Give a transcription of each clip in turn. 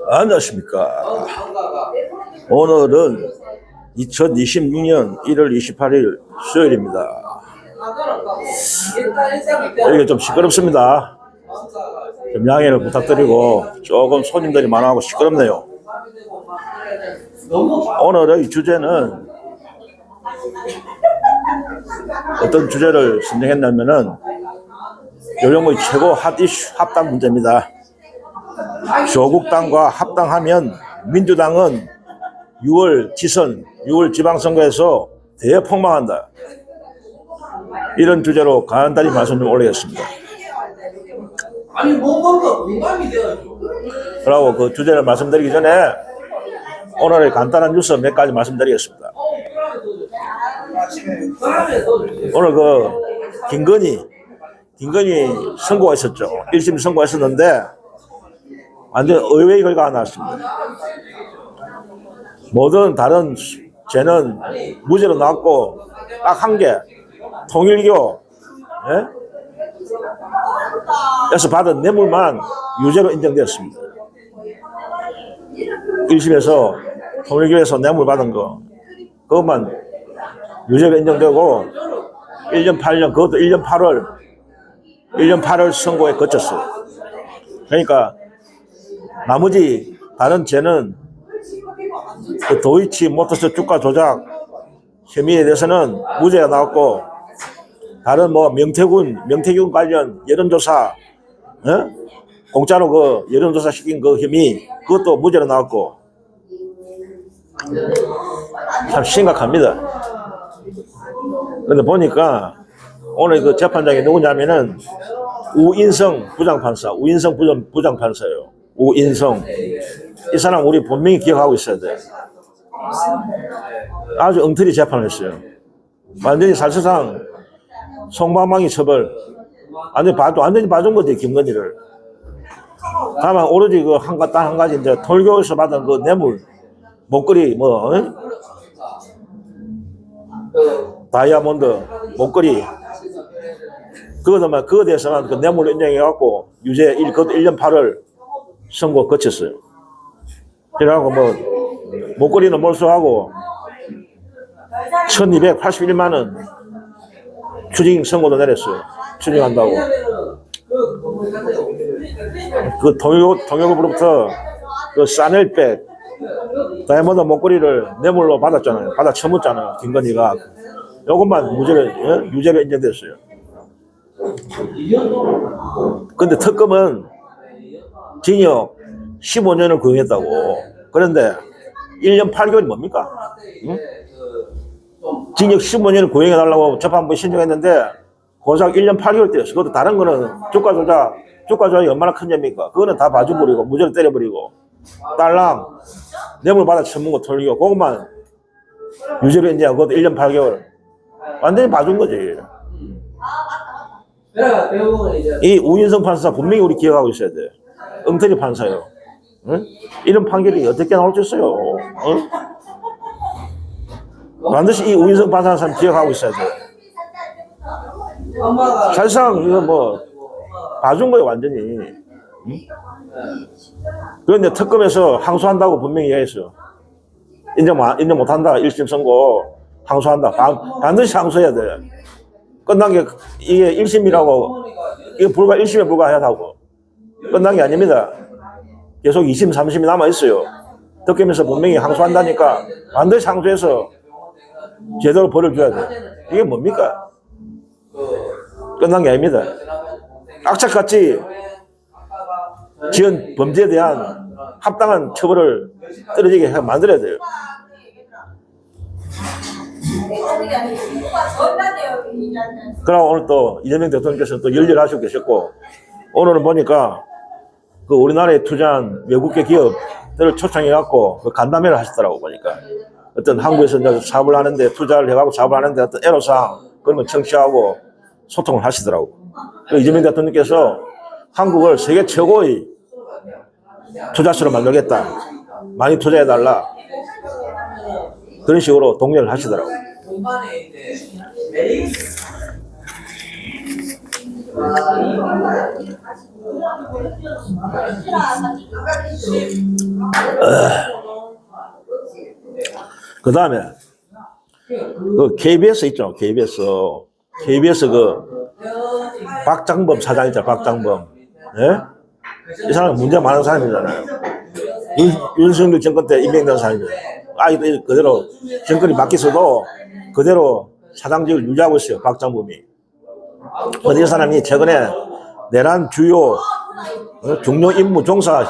안녕하십니까. 오늘은 2026년 1월 28일 수요일입니다. 여기가 좀 시끄럽습니다. 좀 양해를 부탁드리고 조금 손님들이 많아가고 시끄럽네요. 오늘의 주제는 어떤 주제를 선정했냐면은 요령의 최고 핫 이슈 합당 문제입니다. 조국당과 합당하면 민주당은 6월 지선, 6월 지방선거에서 대폭망한다. 이런 주제로 간단히 말씀 좀 올리겠습니다. 아니 뭔가 공감이 되어야죠. 그리고 그 주제를 말씀드리기 전에 오늘의 간단한 뉴스 몇 가지 말씀드리겠습니다. 오늘 그 김건희 선고가 있었죠. 1심 선고가 있었는데 완전 의외의 결과가 나왔습니다. 모든 다른 죄는 무죄로 나왔고 딱 한 개, 통일교 에서 받은 뇌물만 유죄로 인정되었습니다. 1심에서 통일교에서 뇌물 받은 거 그것만 유죄로 인정되고 1년 8년 그것도 1년 8월 선고에 거쳤어요. 그러니까 나머지 다른 죄는 그 도이치 모터스 주가 조작 혐의에 대해서는 무죄가 나왔고 다른 뭐 명태균 관련 여론조사 공짜로 그 여론조사 시킨 그 혐의 그것도 무죄로 나왔고 참 심각합니다. 그런데 보니까 오늘 그 재판장이 누구냐면은 우인성 부장판사예요. 우인성. 이 사람 우리 분명히 기억하고 있어야 돼. 아주 엉터리 재판을 했어요. 완전히 사실상 송방망이 처벌. 완전히 봐준 거지, 김건희를. 다만 오로지 그 한 가지 이제 통일교에서 받은 그 뇌물, 목걸이 다이아몬드 목걸이 그거에 대해서만 그 뇌물로 인정해갖고 유죄 그것도 1년 8월 선고 거쳤어요. 그래갖고 뭐 목걸이는 몰수하고 1281만 원 추징 선고도 내렸어요. 추징한다고. 그 통일교로부터 그 사넬백 다이아몬드 목걸이를 뇌물로 받았잖아요. 받아 처먹잖아요. 김건희가. 요것만 유죄로 인정됐어요. 근데 특검은 징역 15년을 구형했다고. 그런데 1년 8개월이 뭡니까? 응? 징역 15년을 구형해달라고 재판부에 신청했는데 고작 1년 8개월 때였어. 그것도 다른 거는 주가 조작이 얼마나 큰 죄입니까? 그거는 다 봐줘버리고 무죄로 때려버리고 딸랑 뇌물 받아 처먹은 거 털리고 그것만 유죄로 인정하고 그것도 1년 8개월 완전히 봐준 거지. 이 우인성 판사 분명히 우리 기억하고 있어야 돼. 엉터리 판사예요. 응? 이런 판결이 어떻게 나올 수 있어요? 반드시 이 우인성 판사는 사람 기억하고 있어야 돼. 사실상 이거 뭐 봐준 거예요 완전히. 응? 그런데 특검에서 항소한다고 분명히 얘기했어요. 인정 못한다. 1심 선고 항소한다. 반드시 항소해야 돼. 끝난 게 이게 1심이라고 이게 1심에 불과하다고 끝난 게 아닙니다. 계속 2심, 3심이 남아있어요. 특검에서 분명히 항소한다니까 반드시 항소해서 제대로 벌을 줘야 돼. 이게 뭡니까? 끝난 게 아닙니다. 악착같이 지은 범죄에 대한 합당한 처벌을 떨어지게 만들어야 돼요. 그럼 오늘 또 이재명 대통령께서 또 열일하시고 계셨고 오늘은 보니까 그 우리나라에 투자한 외국계 기업들을 초청해갖고 그 간담회를 하시더라고 보니까 어떤 한국에서 이제 사업을 하는데 투자를 해가고 사업을 하는데 어떤 애로사항 그런 걸 청취하고 소통을 하시더라고. 이재명 대통령께서 한국을 세계 최고의 투자처로 만들겠다. 많이 투자해달라. 그런 식으로 독려를 하시더라고. 그 다음에 그 KBS 있죠. KBS 그 박장범 사장 있죠. 박장범. 예? 이 사람은 문제 많은 사람이잖아요. 윤석열 정권 때 임명된 사람이에요. 아이들 그대로 정권이 바뀌어도 그대로 사장직을 유지하고 있어요. 박장범이. 이 사람이 최근에 내란 주요 중요 임무 종사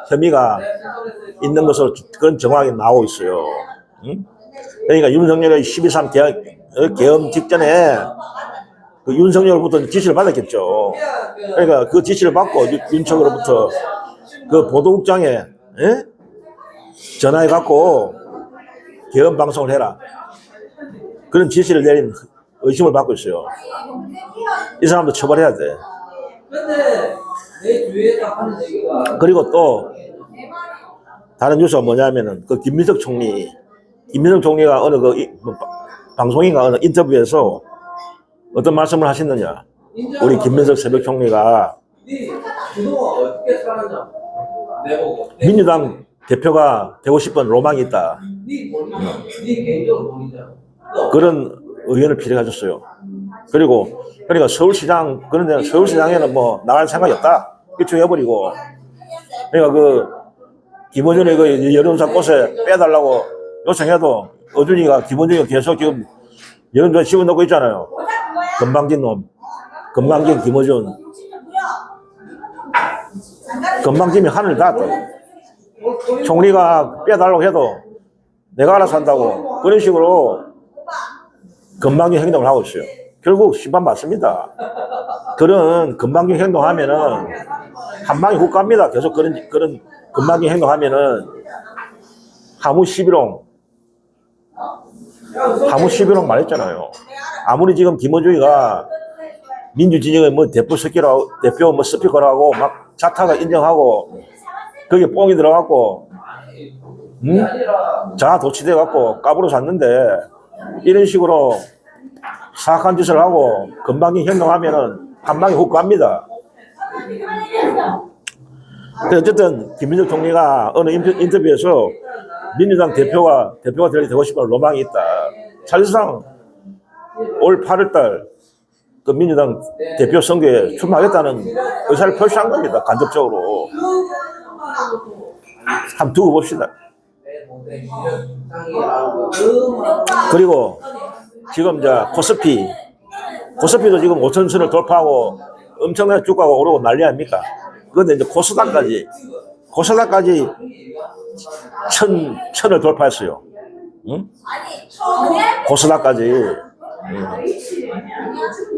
혐의가 있는 것으로 그런 정황이 나오고 있어요. 응? 그러니까 윤석열의 12.3 계엄 직전에 그 윤석열로부터 지시를 받았겠죠. 그러니까 그 지시를 받고 윤석열로부터 그 보도국장에 전화해갖고 계엄 방송을 해라. 그런 지시를 내린 의심을 받고 있어요. 이 사람도 처벌해야 돼. 그리고 또 다른 뉴스가 뭐냐면은 그 김민석 총리가 어느 방송인가 어느 인터뷰에서 어떤 말씀을 하셨느냐. 우리 김민석 새벽 총리가 민주당 대표가 되고 싶은 로망이 있다. 그런 의견을 피력하셨어요. 그러니까 그런데 서울시장에는 뭐 나갈 생각이 없다. 피축해버리고. 그러니까 그 김원준의 그 여론조사 꽃에 빼달라고 요청해도 어준이가 김원준이가 계속 지금 여론조사 집어넣고 있잖아요. 건방진 놈. 건방진 김어준. 건방짐이 하늘 닿았다. 총리가 빼달라고 해도 내가 알아서 한다고 그런 식으로 건방진 행동을 하고 있어요. 결국 심판받습니다. 그런 건방진 행동하면은 한 방에 훅 갑니다. 계속 그런 건방진 행동하면은 하무 11홍 말했잖아요. 아무리 지금 김어준이가 민주진영의 뭐 대표 스피커라고 막 자타가 인정하고 거기에 뽕이 들어갔고 자아 도취돼갖고 까불어 샀는데 이런 식으로 사악한 짓을 하고 건방진 행동하면은 한 방에 훅 갑니다. 어쨌든 김민석 총리가 어느 인터뷰에서 민주당 대표가 되고 싶은 로망이 있다. 사실상 올 8월달 그 민주당 대표 선거에 출마하겠다는 의사를 표시한 겁니다. 간접적으로. 한번 두고 봅시다. 그리고 지금 코스피도 지금 5,000선을 돌파하고 엄청나게 주가가 오르고 난리 아닙니까? 그런데 이제 코스닥까지 1,000을 돌파했어요. 응? 코스닥까지.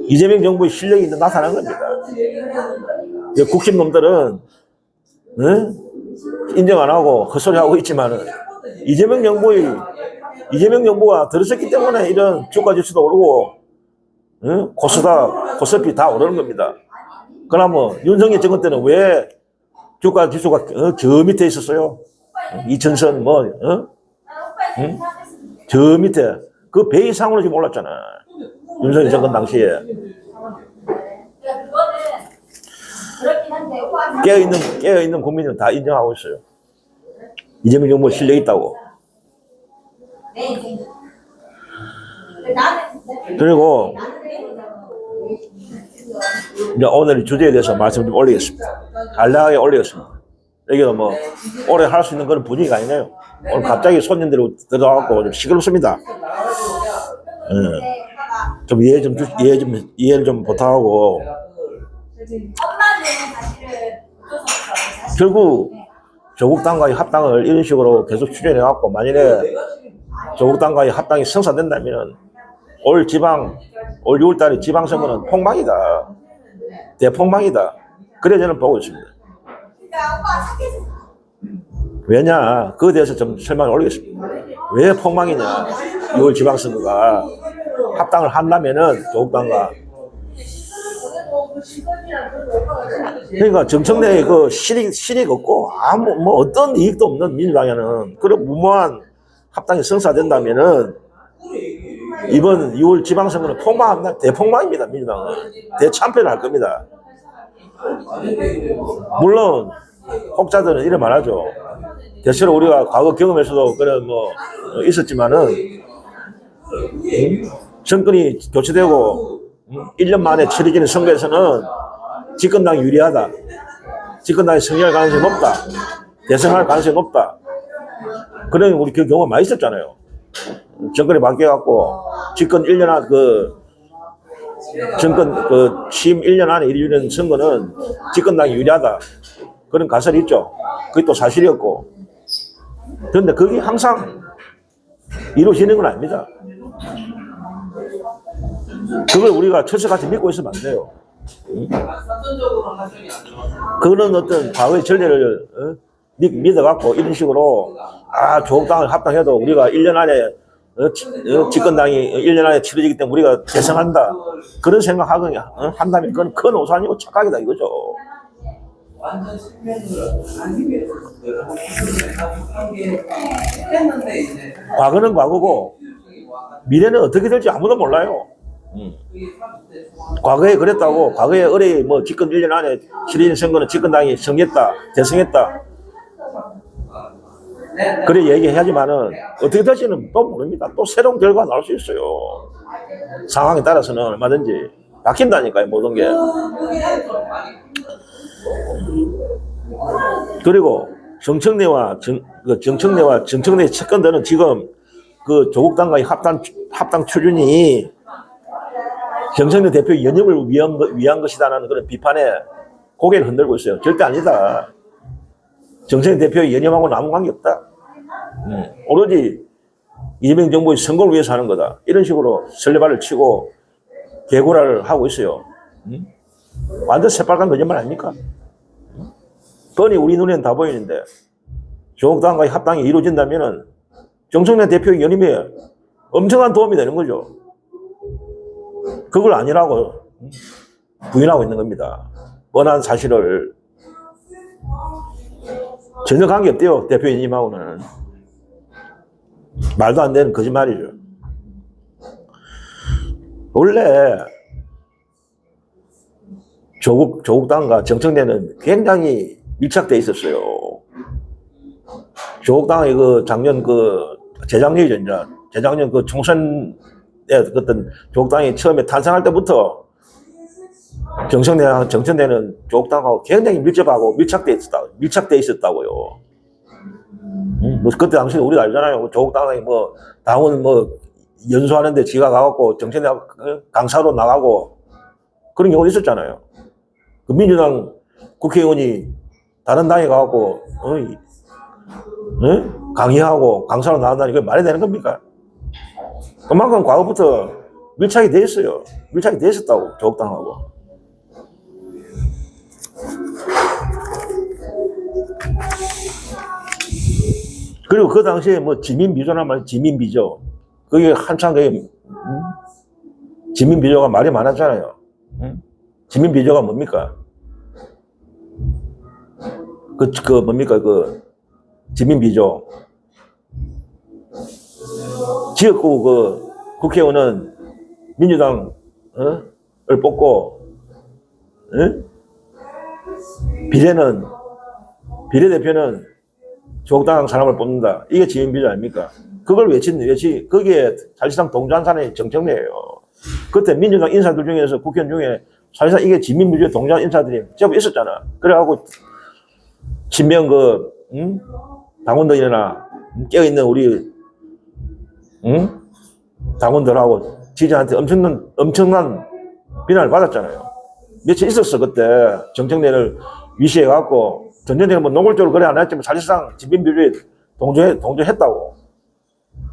이재명 정부의 실력이 나타난 겁니다. 국힘놈들은 인정 안 하고 헛소리하고 있지만은 이재명 정부가 들어섰기 때문에 이런 주가 지수도 오르고 코스닥, 코스피 다 오르는 겁니다. 그러면 윤석열 정권 때는 왜 주가 지수가 저 밑에 있었어요? 2,000선 저 밑에 그 배 이상으로 지금 올랐잖아. 윤석열 정권 당시에. 깨어있는 국민은 다 인정하고 있어요. 이재명 정부 실력이 있다고. 그리고 이제 오늘 주제에 대해서 말씀 좀 올리겠습니다. 간략하게 올리겠습니다. 여기는 뭐 오래 할 수 있는 그런 분위기가 아니네요. 오늘 갑자기 손님들이 들어가고 좀 시끄럽습니다. 좀 이해를 좀 부탁하고. 결국 조국 당과의 합당을 이런 식으로 계속 추진해갖고 만일에 조국 당과의 합당이 성사된다면 올 6월달에 지방선거는 폭망이다. 대폭망이다. 그래 저는 보고 있습니다. 왜냐? 그에 대해서 좀 설명을 올리겠습니다. 왜 폭망이냐? 6월 지방선거가 합당을 한다면은 조국 당과 그러니까 정청래의 그 실익 없고 뭐 어떤 이익도 없는 민주당에는 그런 무모한 합당이 성사된다면은 이번 6월 지방선거는 대폭망입니다. 민주당은 대참패를 할 겁니다. 물론 혹자들은 이래 말하죠. 대체로 우리가 과거 경험에서도 그런 뭐 있었지만은 정권이 교체되고 1년 만에 치러지는 선거에서는 집권당이 유리하다. 집권당이 승리할 가능성이 높다. 대승할 가능성이 높다. 그런 우리 그 경우가 많이 있었잖아요. 정권이 바뀌어갖고 집권 1년 안 정권 취임 1년 안에 이루어지는 선거는 집권당이 유리하다. 그런 가설이 있죠. 그게 또 사실이었고. 그런데 그게 항상 이루어지는 건 아닙니다. 그걸 우리가 철석같이 믿고 있으면 안 돼요. 그거는 어떤 과거의 전례를 믿어갖고 이런 식으로 조국당을 합당해도 우리가 1년 안에 집권당이 1년 안에 치러지기 때문에 우리가 대승한다. 그런 생각하거나 한다면 그건 큰 오산이고 착각이다 이거죠. 완전 실패를 했는데 이제 과거는 과거고 미래는 어떻게 될지 아무도 몰라요. 과거에 그랬다고 과거에 어뢰 뭐 집권 1년 안에 치러진 선거는 집권당이 승리했다 대승했다 그래 얘기하지만은 어떻게 될지는 또 모릅니다. 또 새로운 결과가 나올 수 있어요. 상황에 따라서는 얼마든지 바뀐다니까요 모든 게. 그리고 정청래와 정청래 측근들은 지금 그 조국당과의 합당 추진이 정청래 대표의 연임을 위한 것이다라는 그런 비판에 고개를 흔들고 있어요. 절대 아니다. 정청래 대표의 연임하고는 아무 관계 없다. 오로지 이재명 정부의 선거를 위해서 하는 거다. 이런 식으로 설레발을 치고 개구라를 하고 있어요. 완전 새빨간 거짓말 아닙니까? 뻔히 우리 눈에는 다 보이는데 조국당과의 합당이 이루어진다면 정청래 대표의 연임에 엄청난 도움이 되는 거죠. 그걸 아니라고 부인하고 있는 겁니다. 뻔한 사실을. 전혀 관계없대요. 대표 연임하고는. 말도 안 되는 거짓말이죠. 원래 조국당과 정청래는 굉장히 밀착돼 있었어요. 조국당의 작년 재작년이죠. 재작년 총선에 어떤 조국당이 처음에 탄생할 때부터 정청래는 조국당하고 굉장히 밀착돼 있었다고요. 뭐 그때 당시에 우리도 알잖아요. 조국당이 뭐 당원 연수하는데 지가 가갖고 정청래 강사로 나가고 그런 경우 있었잖아요. 그 민주당 국회의원이 다른 당에 가갖고 강의하고 강사로 나간다니 그게 말이 되는 겁니까? 그만큼 과거부터 밀착이 돼 있어요. 밀착이 돼 있었다고 조국당하고. 그리고 그 당시에 뭐 지민비조란 말 지민비조 그게 한창 지민비조가 말이 많았잖아요. 지민비조가 뭡니까? 뭡니까 지민비조 지역구 국회의원은 민주당을 뽑고 비례대표는 조국당 사람을 뽑는다. 이게 지민비조 아닙니까? 그걸 거기에 사실상 동조한 사람이 정청래예요. 그때 민주당 인사들 중에서 국회의원 중에 사실상 이게 지민비조에 동조한 인사들이 제법 있었잖아. 그래갖고 친명 당원들이나 깨어있는 우리 당원들하고 지지한테 엄청난 비난을 받았잖아요. 며칠 있었어. 그때 정청래를 위시해갖고 전전에는 뭐 노골적으로 그래 안 했지만 사실상 지민비조에 동조했다고.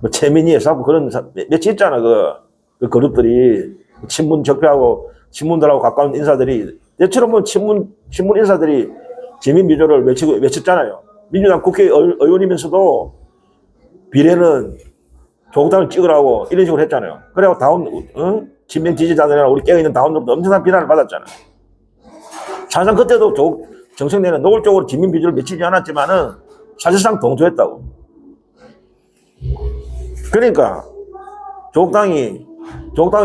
뭐 최민희 사고 그런 며칠 있잖아. 그 그룹들이 친문 적폐하고 친문들하고 가까운 인사들이 대체로 뭐 친문 인사들이 지민비조를 외쳤잖아요. 민주당 국회의원이면서도 비례는 조국당을 찍으라고 이런 식으로 했잖아요. 그래갖고 친명 지지자들이나 우리 깨어있는 당원들도 엄청난 비난을 받았잖아요. 사실상 그때도 정청래는 노골적으로 지민비조를 외치지 않았지만은 사실상 동조했다고. 그러니까 조국당의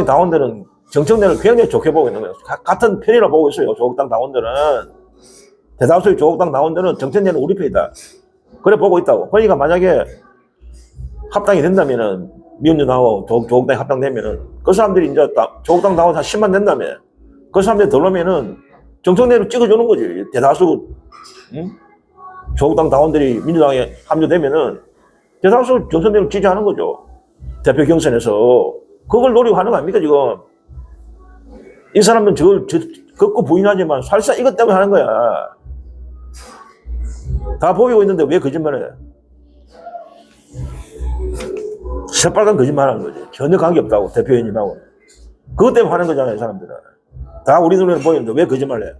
당원들은 정청래를 굉장히 좋게 보고 있는 거예요. 같은 편이라고 보고 있어요. 조국당 당원들은. 대다수의 조국당 당원들은 정청래는 우리 편이다. 그래 보고 있다고. 그러니까 만약에 합당이 된다면은, 민주당하고 조국당이 합당되면은, 그 사람들이 이제 조국당 당원 한 10만 된다며. 그 사람들이 들어오면은 정청래를 찍어주는 거지. 대다수, 응? 조국당 당원들이 민주당에 합류되면은 대다수 정청래를 지지하는 거죠. 대표 경선에서. 그걸 노리고 하는 거 아닙니까, 지금? 이 사람은 저걸 걷고 부인하지만 사실상 이것 때문에 하는 거야. 다 보이고 있는데 왜 거짓말해? 새빨간 거짓말 하는 거지. 전혀 관계없다고, 대표위원님하고. 그것 때문에 하는 거잖아요, 이 사람들은. 다 우리 눈에 보이는데 왜 거짓말 해?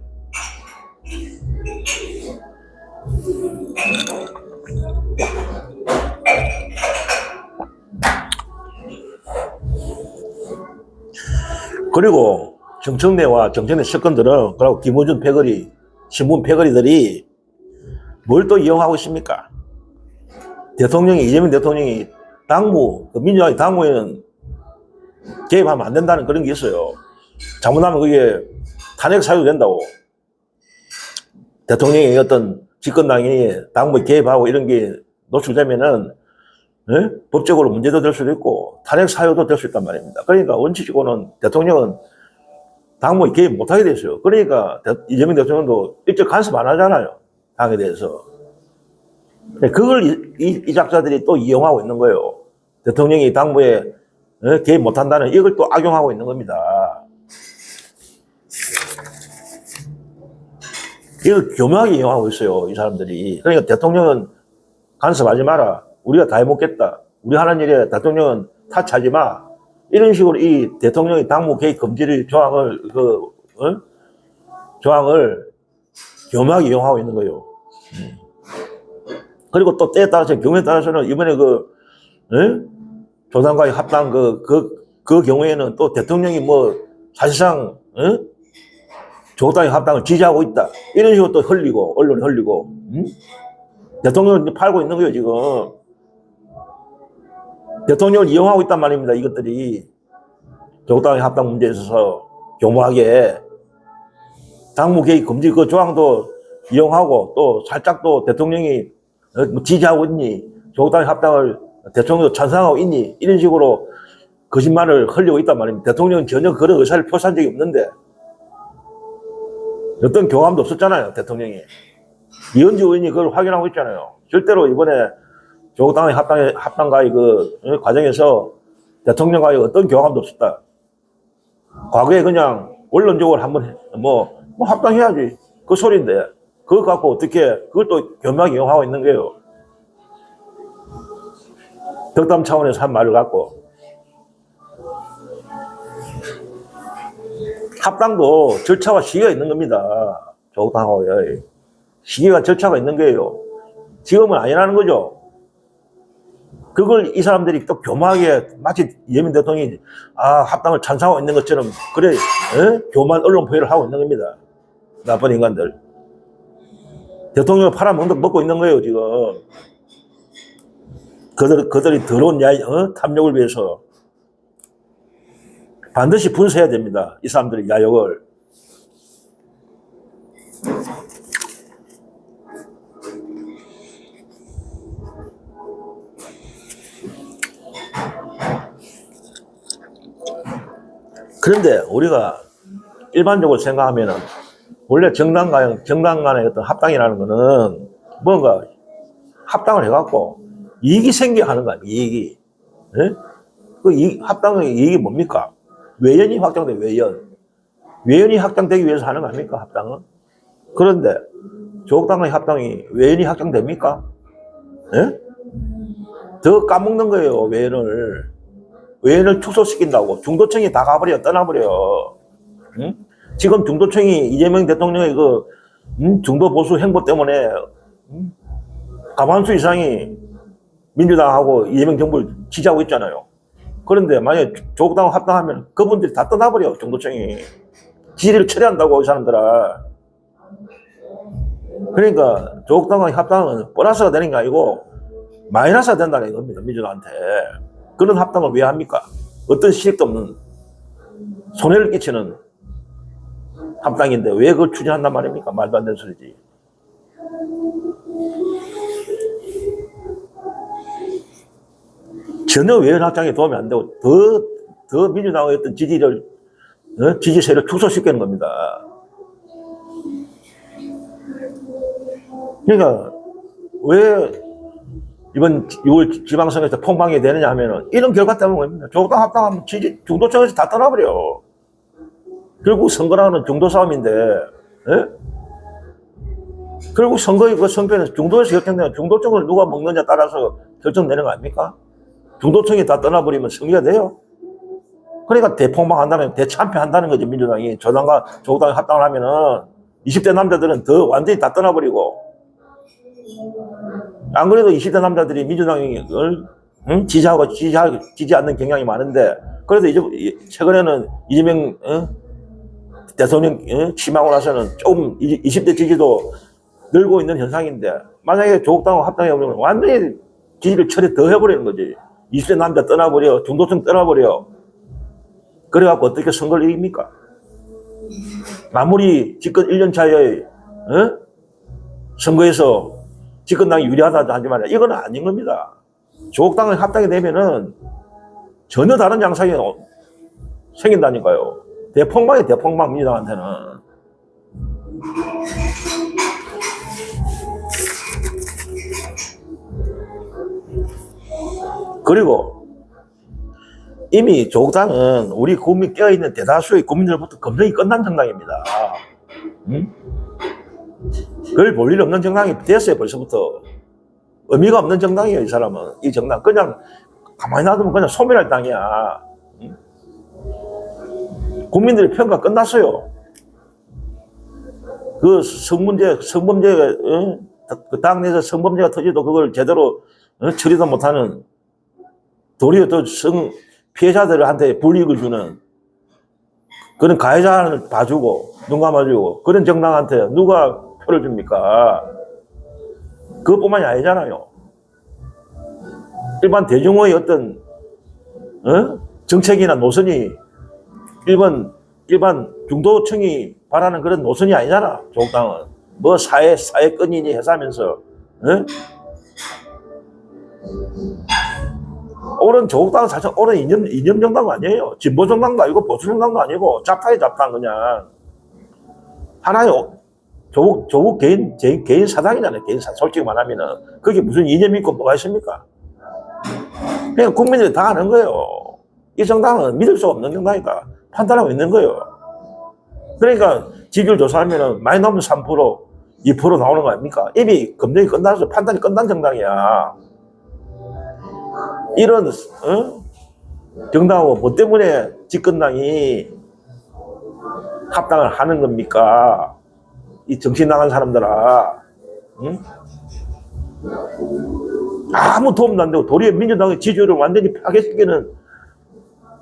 그리고 정청래와 정청래 측근들은, 그리고 김어준 패거리, 신문 패거리들이 뭘 또 이용하고 있습니까? 대통령이, 이재명 대통령이 당무, 민주당의 당무에는 개입하면 안 된다는 그런 게 있어요. 잘못하면 그게 탄핵 사유도 된다고. 대통령이 어떤 집권당이 당무에 개입하고 이런 게 노출되면은, 예? 법적으로 문제도 될 수도 있고, 탄핵 사유도 될 수 있단 말입니다. 그러니까 원칙적으로는 대통령은 당무에 개입 못하게 돼 있어요. 그러니까 이재명 대통령도 일절 간섭 안 하잖아요. 당에 대해서. 그걸 이 작자들이 또 이용하고 있는 거예요. 대통령이 당무에 개입 못한다는 이걸 또 악용하고 있는 겁니다. 이걸 교묘하게 이용하고 있어요, 이 사람들이. 그러니까 대통령은 간섭하지 마라. 우리가 다 해먹겠다. 우리 하는 일에 대통령은 타치하지 마. 이런 식으로 이 대통령의 당무 개입 금지를 조항을 교묘하게 이용하고 있는 거예요. 그리고 또 때에 따라서, 경우에 따라서는 이번에 조당과의 합당 그 경우에는 또 대통령이 뭐 사실상, 조당의 합당을 지지하고 있다. 이런 식으로 또 흘리고, 언론에 흘리고, 대통령을 팔고 있는 거예요, 지금. 대통령을 이용하고 있단 말입니다, 이것들이. 조당의 합당 문제에 있어서 교묘하게 당무 개입 금지 그 조항도 이용하고, 또 살짝 또 대통령이 지지하고 있니? 조당의 합당을 대통령도 찬성하고 있니? 이런 식으로 거짓말을 흘리고 있단 말입니다. 대통령은 전혀 그런 의사를 표시한 적이 없는데, 어떤 교감도 없었잖아요, 대통령이. 이현주 의원이 그걸 확인하고 있잖아요. 절대로 이번에 조국당의 합당과의 그 과정에서 대통령과의 어떤 교감도 없었다. 과거에 그냥 원론적으로 한번 뭐 합당해야지. 그 소리인데, 그거 갖고 어떻게, 그걸 또 교묘하게 이용하고 있는 거예요. 덕담 차원에서 한 말을 갖고. 합당도 절차와 시기가 있는 겁니다. 조국당하고. 시기가 절차가 있는 거예요. 지금은 아니라는 거죠. 그걸 이 사람들이 또 교묘하게 마치 이재명 대통령이 합당을 찬성하고 있는 것처럼 그래 교묘한 언론 표현을 하고 있는 겁니다. 나쁜 인간들. 대통령을 팔아먹고 있는 거예요, 지금. 그들이 더러운 탐욕을 위해서. 반드시 분쇄해야 됩니다. 이 사람들의 야욕을. 그런데 우리가 일반적으로 생각하면은 원래 정당 간의 어떤 합당이라는 거는 뭔가 합당을 해갖고 이익이 생겨 하는 거 아니에요, 이익이. 예? 합당의 이익이 뭡니까? 외연이 확장돼, 외연. 외연이 확장되기 위해서 하는 거 아닙니까, 합당은? 그런데 조국당의 합당이 외연이 확장됩니까? 예? 더 까먹는 거예요, 외연을. 외연을 축소시킨다고. 중도층이 다 가버려, 떠나버려. 응? 지금 중도층이 이재명 대통령의 중도 보수 행보 때문에 과반수 이상이 민주당하고 이재명 정부를 지지하고 있잖아요. 그런데 만약에 조국당과 합당하면 그분들이 다 떠나버려, 중도층이. 지지를 처리한다고, 이 사람들아. 그러니까 조국당과 합당은 보너스가 되는 게 아니고 마이너스가 된다는 겁니다, 민주당한테. 그런 합당을 왜 합니까? 어떤 실익도 없는. 손해를 끼치는 합당인데 왜 그걸 추진한단 말입니까? 말도 안 되는 소리지. 전혀 외연 확장에 도움이 안 되고 더 민주당의 어떤 지지세를 축소시키는 겁니다. 그러니까 왜 이번 6월 지방선거에서 폭망이 되느냐 하면은 이런 결과 때문입니다. 조국 합당하면 중도층에서 다 떠나버려. 결국 선거라는 중도 싸움인데, 예? 결국 선거의 그 성패는 중도에서 결정되는 중도층을 누가 먹느냐에 따라서 결정되는 거 아닙니까? 중도층이 다 떠나버리면 승리가 돼요. 그러니까 대폭망한다는, 대참패한다는 거지, 민주당이. 저당과 조국당이 합당을 하면은 20대 남자들은 더 완전히 다 떠나버리고, 안 그래도 20대 남자들이 민주당을 지지하고 지지 않는 경향이 많은데, 그래도 이제 최근에는 이재명 대통령 취임하고 나서는 조금 20대 지지도 늘고 있는 현상인데, 만약에 조국당과 합당해 보면 완전히 지지를 처리 더 해버리는 거지. 20대 남자 떠나버려, 중도층 떠나버려. 그래갖고 어떻게 선거를 이깁니까? 아무리 집권 1년 차에 선거에서 집권당이 유리하다 하지만 이건 아닌 겁니다. 조국당을 합당이 되면은 전혀 다른 양상이 생긴다니까요. 대폭망이 대폭망, 민주당한테는. 그리고 이미 조국당은 우리 국민 깨어있는 대다수의 국민들부터 검증이 끝난 정당입니다. 응? 그걸 볼 일 없는 정당이 됐어요, 벌써부터. 의미가 없는 정당이에요, 이 사람은. 이 정당. 그냥 가만히 놔두면 그냥 소멸할 당이야. 응? 국민들의 평가 끝났어요. 그 성범죄가, 그 당 내에서 성범죄가 터지도 그걸 제대로 처리도 못하는, 도리어 또 피해자들한테 불이익을 주는 그런 가해자를 봐주고, 눈 감아주고, 그런 정당한테 누가 표를 줍니까? 그것뿐만이 아니잖아요. 일반 대중의 어떤, 정책이나 노선이 일반 중도층이 바라는 그런 노선이 아니잖아, 조국당은. 뭐 사회권이니 해서하면서, 옳은 조국당은 사실 옳은 이념 정당도 아니에요. 진보 정당도 아니고 보수 정당도 아니고 잡다의 잡당 그냥. 하나의 조국 개인 사당이잖아요. 개인 사당. 솔직히 말하면은. 그게 무슨 이념이 있고 뭐가 있습니까? 그냥 국민들이 다 아는 거예요. 이 정당은 믿을 수 없는 정당이다. 판단하고 있는 거예요. 그러니까 지지율 조사하면은 많이 넘으면 3%, 2% 나오는 거 아닙니까? 이미 검증이 끝나서 판단이 끝난 정당이야. 이런 정당하고 뭐 때문에 집권당이 합당을 하는 겁니까? 이 정신 나간 사람들아. 응? 아무 도움도 안 되고 도리어 민주당의 지지율을 완전히 파괴시키는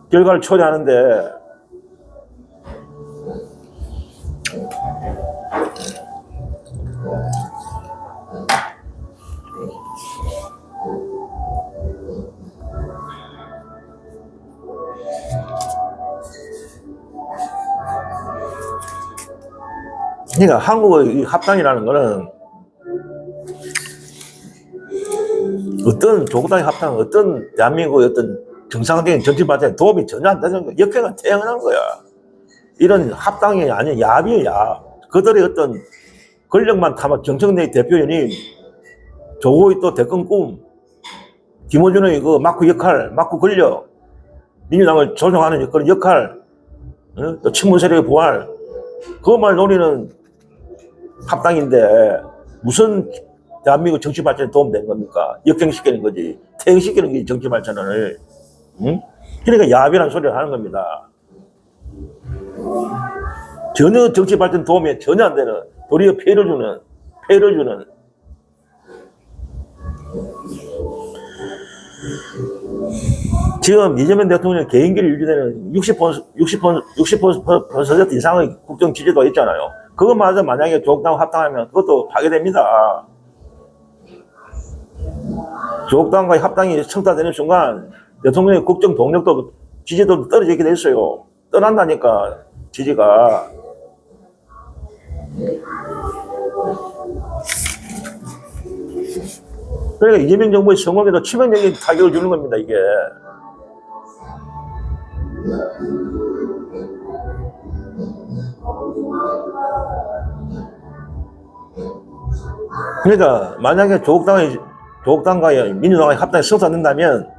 결과를 초래하는데, 그러니까 한국의 합당이라는 거는 어떤 조국당의 합당, 어떤 대한민국의 어떤 정상적인 정치 발전에 도움이 전혀 안 되는 거야. 역행은 태연한 거야. 이런 합당이 아닌 야비야. 그들의 어떤 권력만 탐하 정청래 대표연임, 조국의 또 대권 꿈, 김어준의 그 막구 역할, 막구 권력, 민주당을 조종하는 그런 역할, 또 친문 세력의 부활, 그것만 노리는 합당인데 무슨 대한민국 정치 발전에 도움된 겁니까? 역행시키는 거지. 퇴행시키는 게 정치 발전을. 응? 그러니까 야비란 소리를 하는 겁니다. 전혀 정치 발전 도움이 전혀 안 되는, 도리어 폐해를 주는. 지금 이재명 대통령 개인기를 유지되는 60% 이상의 국정 지지도가 있잖아요. 그것마저 만약에 조국당 합당하면 그것도 파괴됩니다. 조국당과의 합당이 성사되는 순간 대통령의 국정 동력도 지지도도 떨어지게 됐어요. 떠난다니까, 지지가. 그러니까 이재명 정부의 성공에도 치명적인 타격을 주는 겁니다, 이게. 그러니까 만약에 조국당과 민주당의 합당이 성사된다면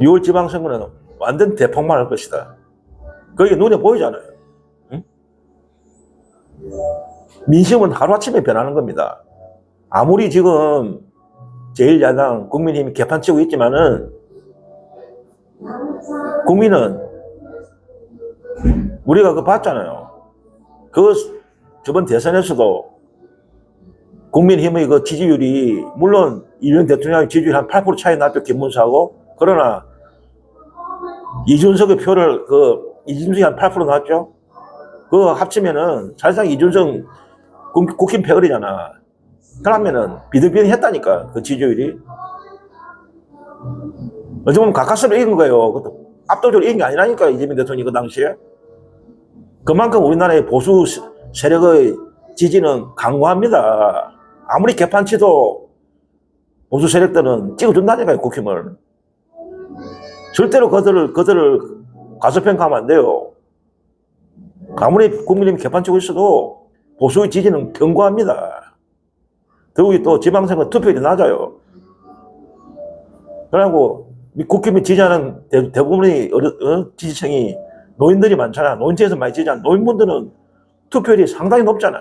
6월 지방선거는 완전 대폭망할 것이다. 그게 눈에 보이잖아요. 응? 민심은 하루아침에 변하는 겁니다. 아무리 지금 제1야당 국민의힘이 개판치고 있지만은 국민은 우리가 그거 봤잖아요. 저번 대선에서도 국민의힘의 그 지지율이 물론 이재명 대통령의 지지율이 한 8% 차이 났죠. 김문수하고. 그러나 이준석의 표를 이준석이 한 8% 나왔죠. 그거 합치면은 사실상 이준석 국힘 패거리잖아. 그러면은 비등비등했다니까 그 지지율이. 어찌 보면 가까스로 이긴 거예요. 그것도 압도적으로 이긴 게 아니라니까 이재명 대통령이 그 당시에. 그만큼 우리나라의 보수 세력의 지지는 강고합니다. 아무리 개판치도 보수 세력들은 찍어준다니까요, 국힘을. 절대로 그들을 과소평가하면 안 돼요. 아무리 국민의힘이 개판치고 있어도 보수의 지지는 견고합니다. 더욱이 또 지방선거 투표율이 낮아요. 그리고 국힘이 지지하는 대부분의 지지층이 노인들이 많잖아. 노인층에서 많이 지지하는 노인분들은 투표율이 상당히 높잖아.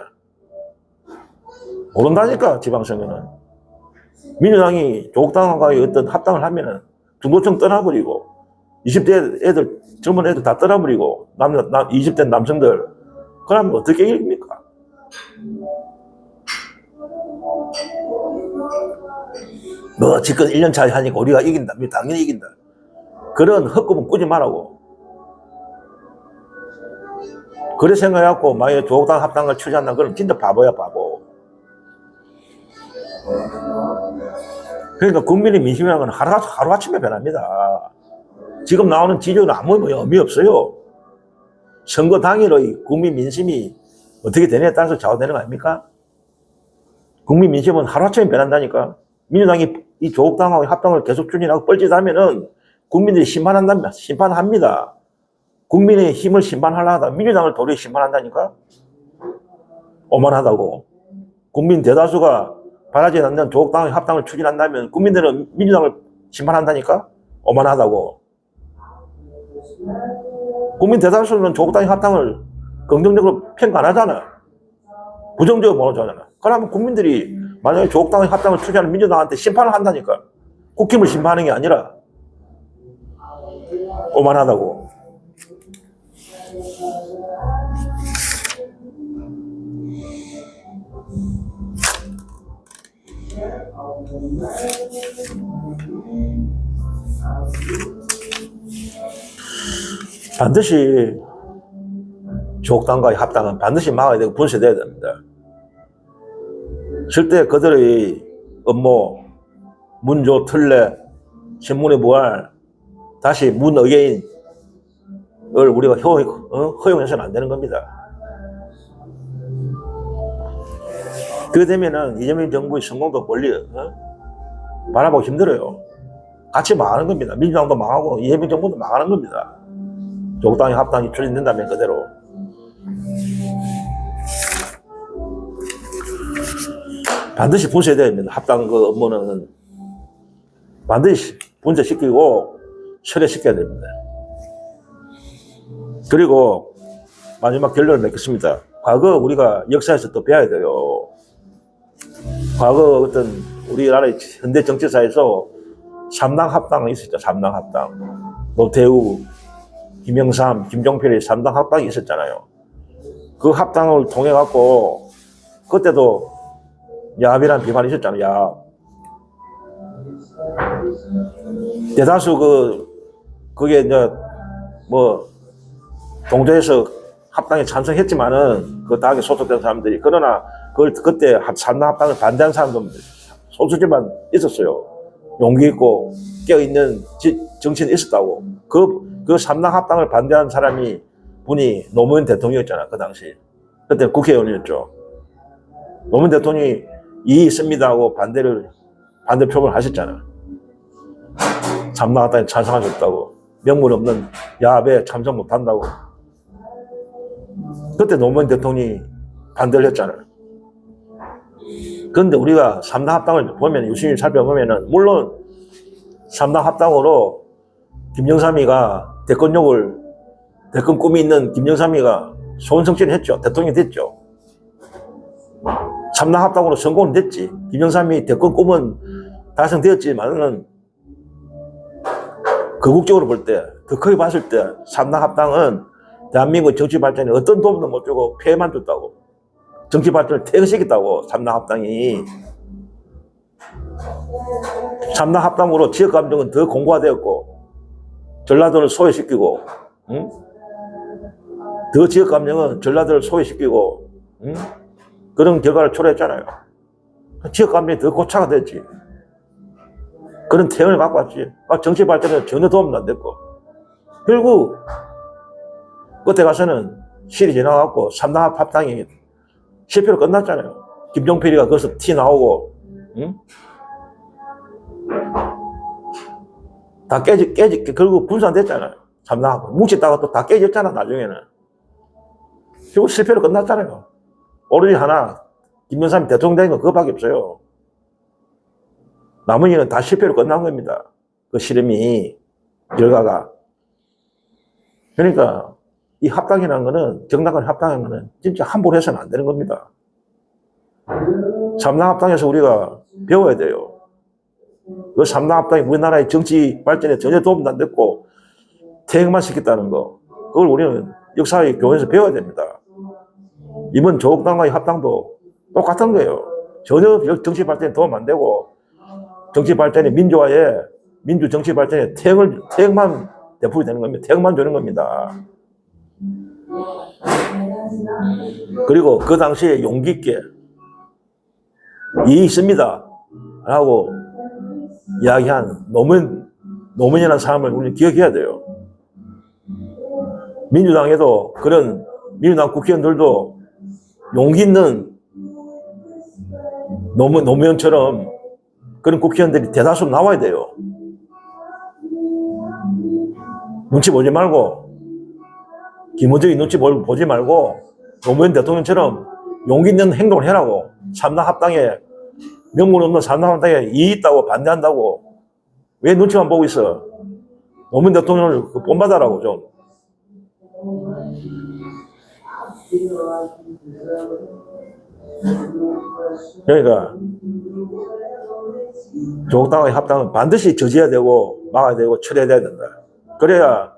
모른다니까, 지방선거는. 민주당이 조국당과의 어떤 합당을 하면은 중도층 떠나버리고 20대 애들, 젊은 애들 다 떠나버리고 20대 남성들 그러면 어떻게 이깁니까? 너 집권 1년 차이 하니까 우리가 이긴다. 당연히 이긴다. 그런 헛꿈은 꾸지 말라고. 그래 생각해갖고 만약에 조국당 합당을 추진한다 그러면 진짜 바보야, 바보. 그러니까 국민의 민심이라는 건 하루아침에 변합니다. 지금 나오는 지지율은 아무 의미 없어요. 선거 당일의 국민 민심이 어떻게 되느냐에 따라서 좌우되는 거 아닙니까? 국민 민심은 하루아침에 변한다니까. 민주당이 이 조국당하고 합당을 계속 추진하고 뻘짓하면은 국민들이 심판합니다. 국민의 힘을 심판하려다 민주당을 도리어 심판한다니까? 오만하다고. 국민 대다수가 바라지 않는 조국당의 합당을 추진한다면 국민들은 민주당을 심판한다니까? 오만하다고. 국민 대다수는 조국당의 합당을 긍정적으로 평가 안 하잖아. 부정적으로 보잖아. 그러면 국민들이 만약에 조국당의 합당을 추진하는 민주당한테 심판을 한다니까. 국힘을 심판하는 게 아니라 오만하다고. 반드시 조국당과의 합당은 반드시 막아야 되고 분쇄돼야 됩니다. 절대 그들의 음모, 문조, 틀레, 신문의 부활, 다시 문어게인을 우리가 허용해서는 안 되는 겁니다. 그렇게 되면은 이재명 정부의 성공도 멀리 바라보기 힘들어요. 같이 망하는 겁니다. 민주당도 망하고 이재명 정부도 망하는 겁니다. 조국당의 합당이 추진된다면 그대로. 반드시 분쇄돼야 됩니다. 합당 그 업무는 반드시 분쇄시키고 철회시켜야 됩니다. 그리고 마지막 결론을 맺겠습니다. 과거 우리가 역사에서 또 배워야 돼요. 과거 어떤 우리나라의 현대 정치사에서 3당 합당이 있었죠. 3당 합당. 노태우, 김영삼, 김종필의 3당 합당이 있었잖아요. 그 합당을 통해 갖고 그때도 야합이라는 비판이 있었잖아요. 야합. 대다수 그게 이제 동조해서 합당에 찬성했지만은 그 당에 소속된 사람들이 그러나 그때 3당 합당을 반대한 사람도 소수지만 있었어요. 용기 있고 깨어있는 정치인이 있었다고. 그 그 삼당 합당을 반대한 분이 노무현 대통령이었잖아, 그 당시. 그때 국회의원이었죠. 노무현 대통령이 이의 있습니다 하고 반대 표명을 하셨잖아. 삼당 합당에 찬성하셨다고. 명분 없는 야합에 참석 못 한다고. 그때 노무현 대통령이 반대를 했잖아요. 그런데 우리가 삼당 합당을 보면, 유심히 살펴보면은, 물론 삼당 합당으로 김영삼이가 대권 꿈이 있는 김영삼이가 소원성취를 했죠. 대통령이 됐죠. 삼당 합당으로 성공은 됐지. 김영삼이 대권 꿈은 달성되었지만은, 거국적으로 볼 때, 더 크게 봤을 때, 삼당 합당은 대한민국 정치 발전에 어떤 도움도 못 주고 폐해만 줬다고. 정치 발전을 퇴행시켰다고, 삼당 합당이. 삼당 합당으로 지역 감정은 더 공고화되었고, 전라도를 소외시키고, 응? 더 지역 감정은 전라도를 소외시키고, 응? 그런 결과를 초래했잖아요. 지역 감정이 더 고착화 됐지. 그런 태형을 갖고 왔지. 정치 발전에 전혀 도움도 안 됐고. 결국, 끝에 가서는 실이 지나가고, 삼당 합당이 실패로 끝났잖아요. 김종필이가 거기서 티 나오고, 응? 다 결국 분산됐잖아요. 삼당 뭉치다가 또 다 깨졌잖아, 나중에는. 결국 실패로 끝났잖아요. 오로지 하나, 김영삼이 대통령 된 건 그거밖에 없어요. 나머지는 다 실패로 끝난 겁니다. 그 실험이, 결과가. 그러니까, 이 합당이라는 거는, 정당한 합당이라는 거는 진짜 함부로 해서는 안 되는 겁니다. 삼당 합당에서 우리가 배워야 돼요. 그 삼당 합당이 우리나라의 정치 발전에 전혀 도움도 안 됐고, 퇴행만 시켰다는 거. 그걸 우리는 역사의 교훈에서 배워야 됩니다. 이번 조국당과의 합당도 똑같은 거예요. 전혀 정치 발전에 도움 안 되고, 정치 발전의 민주화에, 민주 정치 발전에 퇴행만 대풀이 되는 겁니다. 퇴행만 주는 겁니다. 그리고 그 당시에 용기 있게 이의 있습니다 라고 이야기한 노무현이라는 사람을 우리는 기억해야 돼요. 민주당에도 그런 민주당 국회의원들도 용기 있는 노무현처럼 그런 국회의원들이 대다수 나와야 돼요. 눈치 보지 말고, 김어준이 눈치 보지 말고, 노무현 대통령처럼 용기 있는 행동을 해라고. 삼당 합당에, 명분 없는 삼당 합당에 이의 있다고 반대한다고. 왜 눈치만 보고 있어? 노무현 대통령을 본받아라고, 좀. 그러니까, 조국당의 합당은 반드시 저지해야 되고, 막아야 되고, 철회해야 된다. 그래야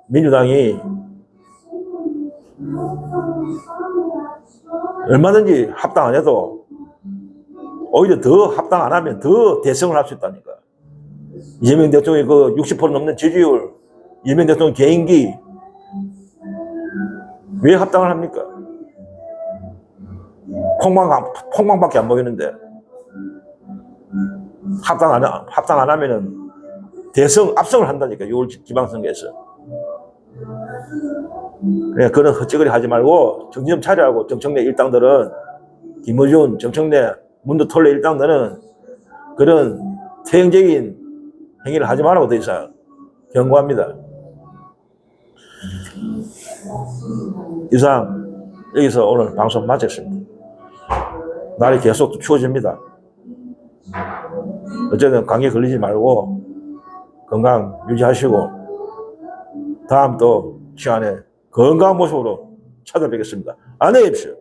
민주당이 얼마든지 합당 안 해도 오히려 더 합당 안 하면 더 대승을 할 수 있다니까. 이재명 대통령이 그 60% 넘는 지지율, 이재명 대통령 개인기, 왜 합당을 합니까? 폭망밖에 안 보이는데. 합당 안 하면은 압승을 한다니까, 6월 지방선거에서. 그러니까 그런 헛짓거리 하지 말고 정신 좀 차려하고, 정청래 일당들은, 김어준, 정청래, 문두톨레 일당들은 그런 퇴행적인 행위를 하지 말라고 더 이상 경고합니다. 이상 여기서 오늘 방송 마쳤습니다. 날이 계속 추워집니다. 어쨌든 감기 걸리지 말고 건강 유지하시고 다음 또 시간에 건강한 모습으로 찾아뵙겠습니다. 안녕히 계십시오.